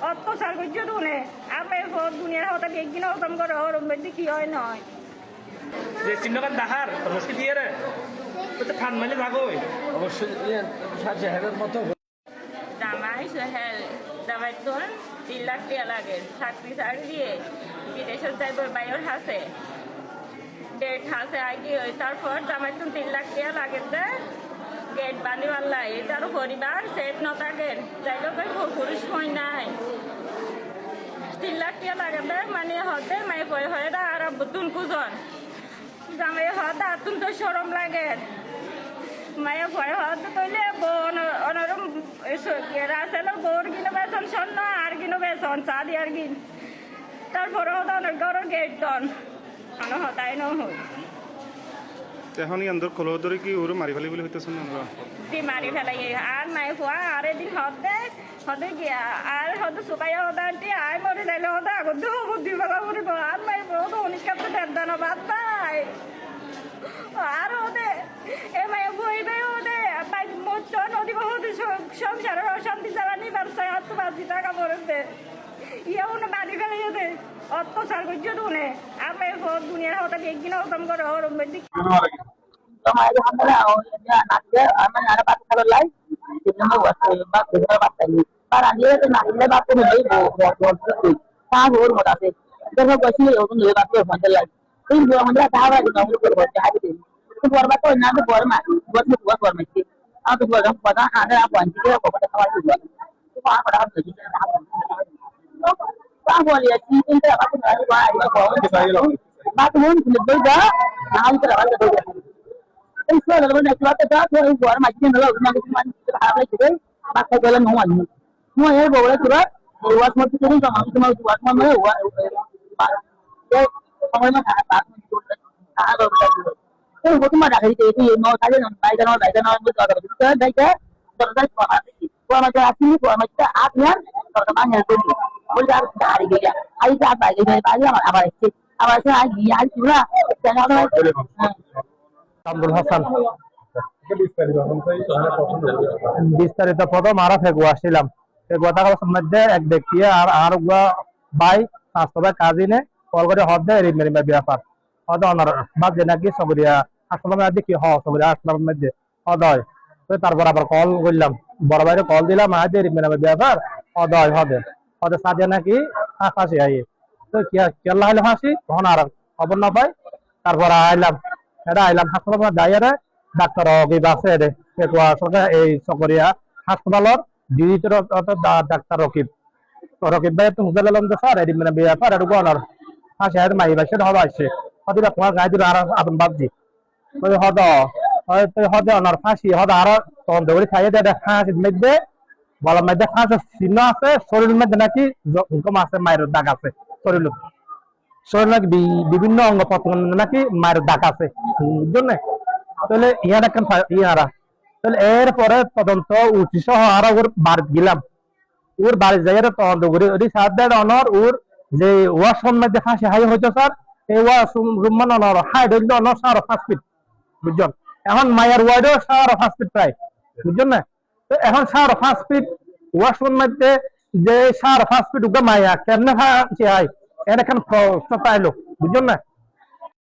অত্যাচার করছে দুনে আমি দুনিয়ার হতা একদিন হতাম করে ওর মধ্যে কি হয় নয় যে চিহ্নকান দাহার মুশকিল দিয়ে রে তো ঠান মাইলে থাকোই অবশ্যই হেরের মতো জামাই সোহেল জামাই তো 3 লাখ টাকা লাগে চাকরি চাকরি দিয়ে বিদেশে যাইব বাইরের হাসে ডেট হাসে আগে তারপর জামাই তো 3 লাখ টাকা লাগে গেট বানিবার লাই তার পরিবার সেফ ন থাকে যাই হোক পুরুষ হয় নাই 3 লাখ টাকা লাগে মানে হতে মাই পয় হয়ে আর বুতুন কুজন জামাই হতে আতুন তো সরম লাগে মায়া ভয় হতে তৈলে বোন অনরম রাসেলের বোর কিনে বেতন স্বর্ণ আর কিনে বেতন চাঁদি আর কিন তারপরে হতো অনেক গরম গেট দন হতাই নহই এখন ইয়ান্দর কলহ ধরে কি ওর মারি ফেলি বলে হইতেছেন আমরা দি মারি ফেলাই আর মাই হওয়া আর এদিন হতে গিয়া আর হতে শুকাইয়া হতে আনটি আর মরে যাইলে হতে আগত বুদ্ধি বেলা মরে আর মাই বহুত অনিষ্কার দেন বাদ পাই আর হতে এ মাই বইবে হতে পাই মোট নদী বহুত সংসারের অশান্তি জ্বালানি ব্যবসায় হাত বাজি টাকা পড়বে ইয়াও না মারি ফেলাই হতে অত্যাচার করছে দুনে আমি দুনিয়ার হতে একদিন হতাম করে ওর মধ্যে আব্দুল হাসান বিস্তারিত প্রথম আরো ফেগু আসছিলাম ফেগুয়ার মধ্যে এক ব্যক্তি আর ভাই স্বাস্থ্য কাজিনে কল করে হদ দেয় রিমেরিমা ব্যাপার হদ অনার বাদ যে নাকি সবরিয়া হাসপাতালের মধ্যে কি সবরিয়া হাসপাতালের মধ্যে হদ হয় তো তারপর আবার কল করলাম বড় ভাইরে কল দিলাম আজ রিমেরিমা ব্যাপার হদ হয় হদে সাজে নাকি ফাঁসি আই তো কি কেল্লা হইলে ফাঁসি তখন আর খবর না পাই তারপর আইলাম হাসপাতাল যাইয়ারে ডাক্তার আছে এই চকরিয়া হাসপাতালত ডিজিটাল ডাক্তার রকিব ভাই তো হুজুর আলম স্যার এদিন মানে ব্যাপার আর গনার ফাঁসি আয় মাই বাসে হওয়া আসছে হদিবা তোমার গায়ে দিল আর আপন বাবজি হদে অনার ফাঁসি হদে আরো তখন দৌড়ি খাইয়ে দেয় ফাঁসির মধ্যে গলার মধ্যে ফাঁসের চিহ্ন আছে শরীরের মধ্যে নাকি হুকুম আছে মায়ের দাগ আছে শরীর নাকি বিভিন্ন অঙ্গ প্রত্যঙ্গ নাকি মায়ের দাগ আছে বুঝলেন তাহলে ইয়ার একটা ইয়ারা তাহলে এরপরে তদন্ত উঠি সহ আর ওর বাড়ি গেলাম ওর বাড়ি যাই তদন্ত করি ওই সাত অনর ওর যে ওয়াশরুম মধ্যে ফাঁসি হাই হইতো স্যার এই ওয়াশরুম মানে অনর হাইট হইল অনর 5.5 ফিট বুঝছেন এখন মায়ের ওয়াইডও 5.5 ফিট প্রায় বুঝছেন না তো এখন 5.5 ফিট ওয়াশরুম মধ্যে যে 5.5 ফিট উগা মায়া কেমনে ফাঁসি হয় এর এখন প্রশ্ন পাইলো বুঝছেন না